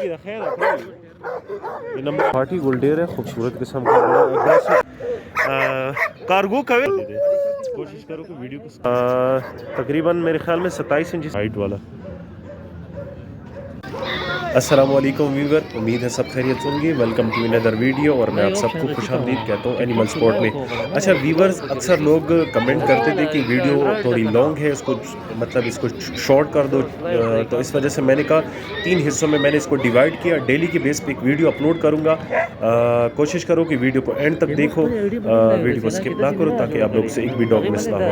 खैर ये number party गोल्डेर है, खूबसूरत किस्म का बड़ा एग्रेसिव कार्गो का कोशिश करो कि वीडियो को तकरीबन मेरे ख्याल में 27 इंच हाइट वाला। अस्सलाम वालेकुम व्यूअर, उम्मीद है सब खैरियत होंगे। वेलकम टू अनदर वीडियो और मैं आप सबको खुशामदीद कहता हूँ एनिमल स्पोर्ट में। अच्छा व्यूअर्स, अक्सर लोग कमेंट करते थे कि वीडियो थोड़ी लॉन्ग है, इसको मतलब इसको शॉर्ट कर दो, तो इस वजह से मैंने कहा 3 हिस्सों में मैंने इसको डिवाइड किया। डेली के बेस पे एक वीडियो अपलोड करूँगा। कोशिश करो कि वीडियो को एंड तक देखो, वीडियो को स्किप ना करो ताकि आप लोग से एक भी डॉग मिस ना हो।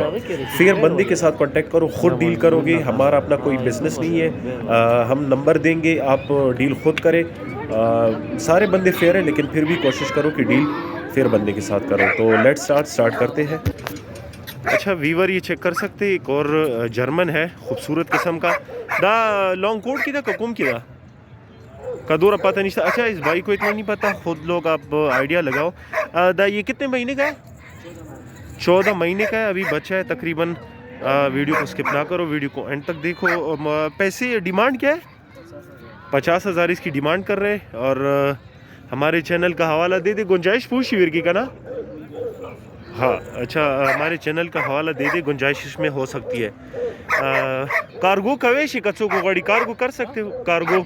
फिर बंदी के साथ कॉन्टैक्ट करो, खुद डील करोगे, हमारा अपना कोई बिजनेस नहीं है। हम नंबर देंगे, आप डील खुद करें। सारे बंदे फेयर हैं लेकिन फिर भी कोशिश करो कि डील फेयर बंदे के साथ करो। तो लेट्स स्टार्ट करते हैं। अच्छा वीवर, ये चेक कर सकते हैं, एक और जर्मन है खूबसूरत किस्म का। दा लॉन्ग कोट की दा ककुम की दा कदूरा पता नहीं था। अच्छा इस भाई को इतना नहीं पता, खुद लोग आप आइडिया लगाओ। दा ये कितने महीने का है? 14 महीने का है, अभी बच्चा है तकरीबन। वीडियो को स्किप ना करो, वीडियो को एंड तक देखो। पैसे डिमांड क्या है? 50,000 इसकी डिमांड कर रहे हैं। और हमारे चैनल का हवाला दे दे, गुंजाइश पूछ विरकी का ना। हाँ अच्छा, हमारे चैनल का हवाला दे दे, गुंजाइश इसमें हो सकती है। कार्गो कवेश कच्चों को गाड़ी कार्गो कर सकते हो? कार्गो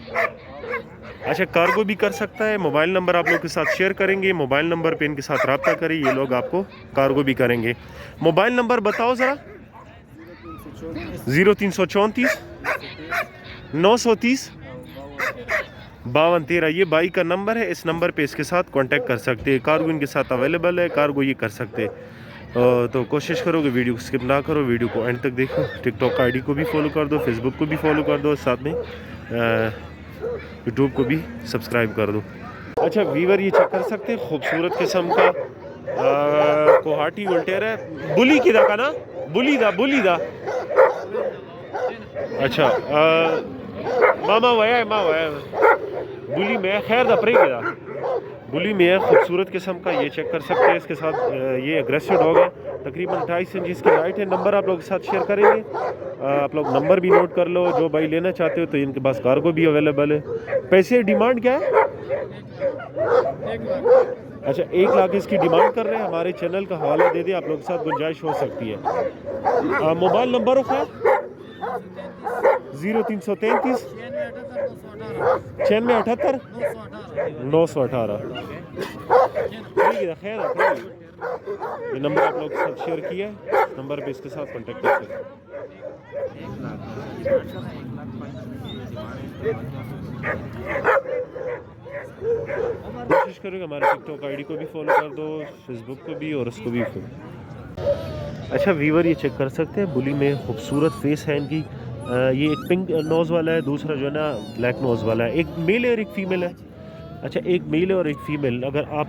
अच्छा, कार्गो भी कर सकता है। मोबाइल नंबर आप लोग के साथ शेयर करेंगे, मोबाइल नंबर पे इनके साथ रब्ता करें, ये लोग आपको कार्गो भी करेंगे। मोबाइल नंबर बताओ ज़रा। 0334 930 5213, ये बाई का नंबर है। इस नंबर पे इसके साथ कांटेक्ट कर सकते हैं। कार्गो इनके साथ अवेलेबल है, कार्गो ये कर सकते हैं। तो कोशिश करो कि वीडियो को स्किप ना करो, वीडियो को एंड तक देखो। टिकटॉक का आईडी को भी फॉलो कर दो, फेसबुक को भी फॉलो कर दो, साथ में यूट्यूब को भी सब्सक्राइब कर दो। अच्छा वीवर, ये चेक कर सकते हैं, खूबसूरत किस्म का कोहाटी वोल्टेयर है। बुली की दा का ना, बुली दा अच्छा मामा वाया है, माँ वाया बुली में खैर दा प्रेगा बुली में है, खूबसूरत किस्म का। ये चेक कर सकते हैं, इसके साथ ये एग्रेसिव डॉग है, तकरीबन 28 इंच इसकी हाइट है। नंबर आप लोग के साथ शेयर करेंगे, आप लोग नंबर भी नोट कर लो। जो भाई लेना चाहते हो तो इनके पास कार्गो भी अवेलेबल है। पैसे डिमांड क्या है? अच्छा 1 लाख इसकी डिमांड कर रहे हैं। हमारे चैनल का हवाला दे दे, आप लोग के साथ गुंजाइश हो सकती है। मोबाइल नंबर है 0333 9678 918। खैर ये नंबर आप लोग के साथ शेयर किया है, नंबर पे इसके साथ कांटेक्ट कर सकते हैं। कोशिश करेंगे हमारे टिकटॉक आईडी को भी फॉलो कर दो, फेसबुक को भी और उसको भी फॉलो। अच्छा वीवर, ये चेक कर सकते हैं, बुली में खूबसूरत फेस है इनकी। ये एक पिंक नोज़ वाला है, दूसरा जो है ना ब्लैक नोज़ वाला है। एक मेल है और एक फीमेल है। अच्छा एक मेल है और एक फीमेल। अगर आप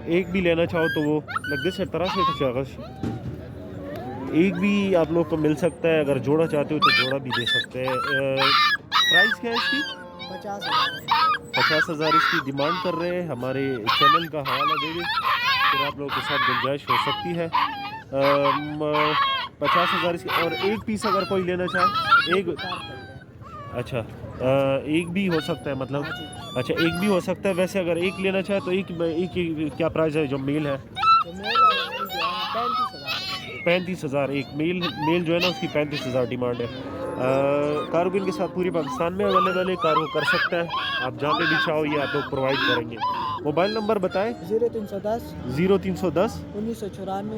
एक भी लेना चाहो तो वो लग दिस तरह से एक भी आप लोग को मिल सकता है। अगर जोड़ा चाहते हो तो जोड़ा भी दे सकते हैं। प्राइस क्या है इसकी? 50,000 इसकी डिमांड कर रहे हैं। हमारे चैनल का हवाला दे दें, फिर आप लोगों के साथ गुंजाइश हो सकती है। 50,000 इसकी। और एक पीस अगर कोई लेना चाहे, एक अच्छा एक भी हो सकता है, मतलब अच्छा एक भी हो सकता है। वैसे अगर एक लेना चाहे तो एक क्या प्राइस है? जो मेल है 35,000। एक मेल जो है ना उसकी 35,000 डिमांड है। कार्गो इनके साथ पूरी पाकिस्तान में अवेलेबल है, कार्गो कर सकता है। आप जहाँ पे भी चाहो ये आप लोग प्रोवाइड करेंगे। मोबाइल नंबर बताएं। 0310 1994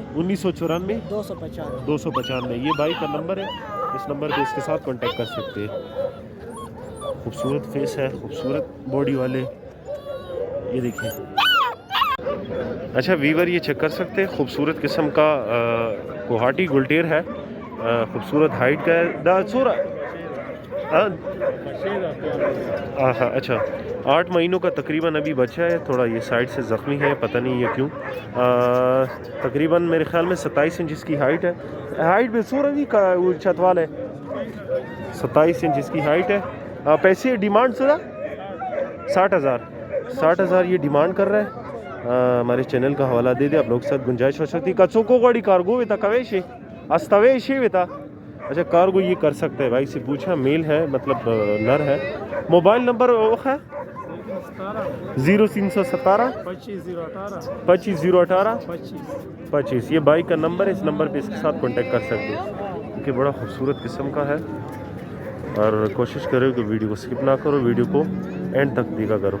1994 295। ये भाई का नंबर है, इस नंबर पे इसके साथ कांटेक्ट कर सकते हैं। खूबसूरत फेस है, खूबसूरत बॉडी वाले, ये देखिए। अच्छा वीवर, ये चेक कर सकते हैं, खूबसूरत किस्म का कोहाटी गुलटेर है, खूबसूरत हाइट का है। दासुरा हाँ अच्छा 8 महीनों का तकरीबन अभी बच्चा है। थोड़ा ये साइड से ज़ख्मी है, पता नहीं ये क्यों। तकरीबन मेरे ख्याल में 27 इंच इसकी हाइट है। हाइट में सूरज का छतवाल है, 27 इंच इसकी हाइट है। पैसे डिमांड सर 60,000 ये डिमांड कर रहा है। हमारे चैनल का हवाला दे दे, आप लोग के साथ गुंजाइश हो सकती है। कच्चों को गाड़ी कार्गो वेता कवेश अस्तवेश वेता। अच्छा कार्गो ये कर सकते हैं। भाई से पूछा, मेल है मतलब नर है। मोबाइल नंबर वो है 0317 25 018 25। ये बाइक का नंबर है, इस नंबर पे इसके साथ कांटेक्ट कर सकते हो, क्योंकि बड़ा खूबसूरत किस्म का है। और कोशिश करो कि वीडियो को स्किप ना करो, वीडियो को एंड तक देखा करो।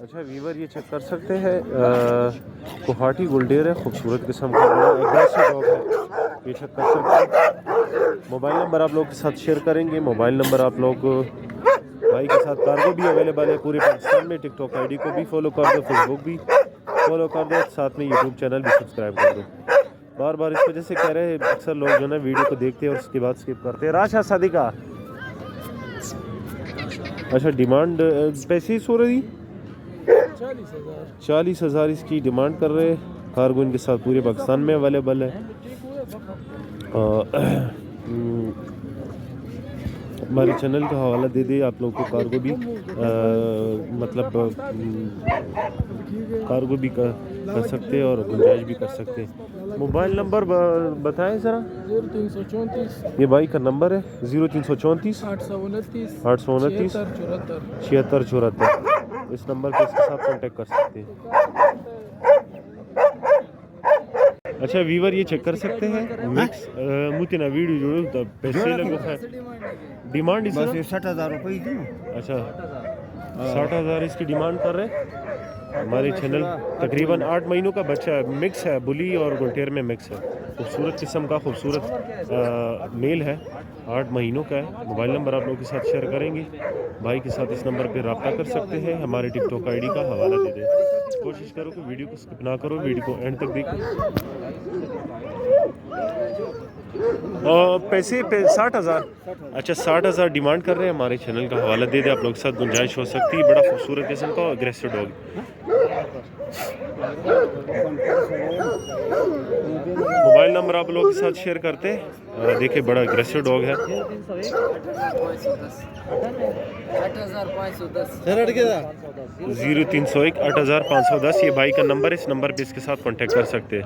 अच्छा वीवर, ये चेक कर सकते हैं, कोहाटी गुलडेर है, खूबसूरत किस्म का, बड़ा एग्रेसिव डॉग है, ये चेक कर सकते हैं। मोबाइल नंबर आप लोग के साथ शेयर करेंगे। मोबाइल नंबर आप लोग भाई के साथ कार्गो भी अवेलेबल है पूरे पाकिस्तान में। टिकटॉक आईडी को भी फॉलो कर दो, फेसबुक भी फॉलो कर दो, साथ में यूट्यूब चैनल भी सब्सक्राइब कर दो। बार बार इस वजह से कह रहे हैं, अक्सर लोग जो है वीडियो को देखते हैं और उसके बाद स्किप करते हैं। राशा सादिका, अच्छा डिमांड पैसे ही सो रही 40,000 इसकी डिमांड कर रहे हैं। कार्गो इनके साथ पूरे पाकिस्तान में अवेलेबल है। हमारे चैनल का हवाला दे दे आप लोगों को, कार्गो भी मतलब कार्गो भी कर सकते हैं और गुंजाइश भी कर सकते हैं। मोबाइल नंबर बताएं ज़रा। 0334 ये बाइक का नंबर है 0334 829 829 7674। इस नंबर पे इसके साथ कांटेक्ट कर सकते हैं। अच्छा वीवर, ये चेक कर सकते हैं मिक्स मुतना वीडियो जोड़ो तो पैसे लगो है। डिमांड इस 60,000 रुपये थी। अच्छा 60,000 इसकी डिमांड कर रहे हैं। हमारे चैनल तकरीबन 8 महीनों का बच्चा है, मिक्स है, बुली और गुलटेर में मिक्स है। खूबसूरत किस्म का खूबसूरत मेल है, 8 महीनों का है। मोबाइल नंबर आप लोगों के साथ शेयर करेंगे। भाई के साथ इस नंबर पे रब्ता कर सकते हैं। हमारे टिकटॉक आईडी का हवाला दे दें। कोशिश करो कि वीडियो को स्किप ना करो, वीडियो को एंड तक देखो। पैसे 60,000, अच्छा 60,000 डिमांड कर रहे हैं। हमारे चैनल का हवाला दे दे, आप लोग के साथ गुंजाइश हो सकती है। बड़ा खूबसूरत किस्म का अग्रेसिव डॉग। मोबाइल नंबर आप लोग के साथ शेयर करते हैं। देखिए बड़ा अग्रेसिव डॉग है। 0301 8510 ये भाई का नंबर है, इस नंबर पे इसके साथ कांटेक्ट कर सकते हैं।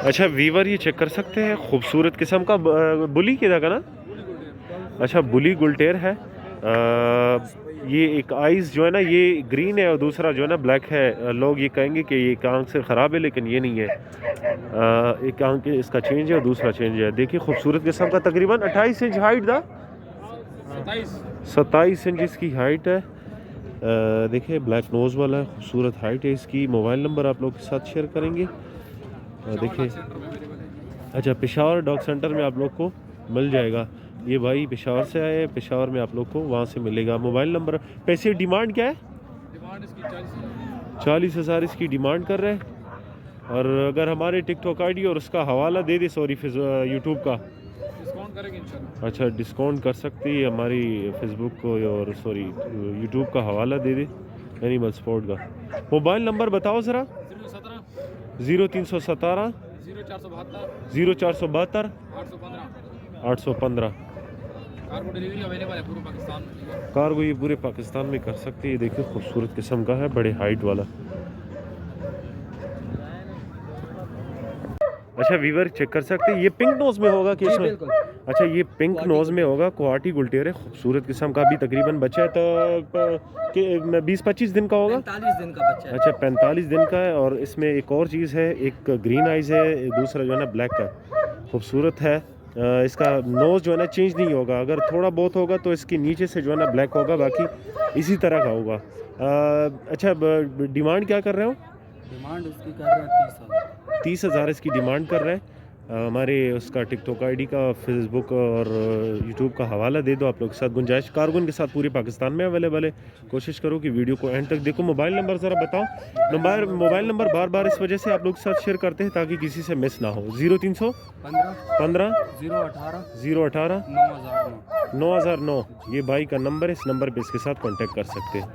अच्छा वीवर, ये चेक कर सकते हैं खूबसूरत किस्म का बुली की जगह ना। अच्छा बुली गुलटेर है। ये एक आइज़ जो है ना ये ग्रीन है और दूसरा जो है ना ब्लैक है। लोग ये कहेंगे कि ये एक आंख से ख़राब है, लेकिन ये नहीं है। एक आंख इसका चेंज है और दूसरा चेंज है। देखिए खूबसूरत किस्म का, तकरीबन 28 इंच हाइट था, 27 इंच इसकी हाइट है। देखिए ब्लैक नोज़ वाला है, खूबसूरत हाइट है इसकी। मोबाइल नंबर आप लोग के साथ शेयर करेंगे। देखिए अच्छा पेशावर डॉग सेंटर में आप लोग को मिल जाएगा। ये भाई पेशावर से आए, पेशावर में आप लोग को वहाँ से मिलेगा। मोबाइल नंबर, पैसे डिमांड क्या है? डिमांड इसकी 40,000 इसकी डिमांड कर रहे हैं। और अगर हमारे टिकटॉक आईडी और उसका हवाला दे दे, सॉरी यूट्यूब का डिस्काउंट करेंगे इंशाल्लाह। अच्छा डिस्काउंट कर सकती है। हमारी फेसबुक को और सॉरी यूट्यूब का हवाला दे दे एनिमल स्पोर्ट का। मोबाइल नंबर बताओ ज़रा। 0317 0472 815। कार्गो डिलीवरी अवेलेबल है पूरे पाकिस्तान में। कार्गो ये पूरे पाकिस्तान में कर सकते हैं। ये देखिए खूबसूरत किस्म का है, बड़े हाइट वाला। अच्छा वीवर चेक कर सकते हैं, ये पिंक नोज में होगा कि इसमें? अच्छा ये पिंक नोज में होगा, कोहाटी गुलटेर है, खूबसूरत किस्म का। भी तकरीबन बच्चा है तो 20-25 दिन का होगा। 45 दिन का बच्चा है। अच्छा 45 दिन का है। और इसमें एक और चीज़ है, एक ग्रीन आइज़ है, दूसरा जो है ना ब्लैक का। खूबसूरत है। इसका नोज़ जो है ना चेंज नहीं होगा, अगर थोड़ा बहुत होगा तो इसके नीचे से जो है ना ब्लैक होगा, बाकी इसी तरह का होगा। अच्छा डिमांड क्या कर रहे हो? डिमांड उसकी कर रहे हैं 30,000 इसकी डिमांड कर रहे हैं। हमारे उसका टिकटॉक आईडी का, फेसबुक और यूट्यूब का हवाला दे दो, आप लोग के साथ गुंजाइश। कार्गो के साथ पूरे पाकिस्तान में अवेलेबल है। कोशिश करो कि वीडियो को एंड तक देखो। मोबाइल नंबर ज़रा बताओ। मोबाइल नंबर बार बार इस वजह से आप लोग के साथ शेयर करते हैं ताकि किसी से मिस ना हो। 0315 018 9009 ये भाई का नंबर है, इस नंबर पर इसके साथ कॉन्टेक्ट कर सकते हैं।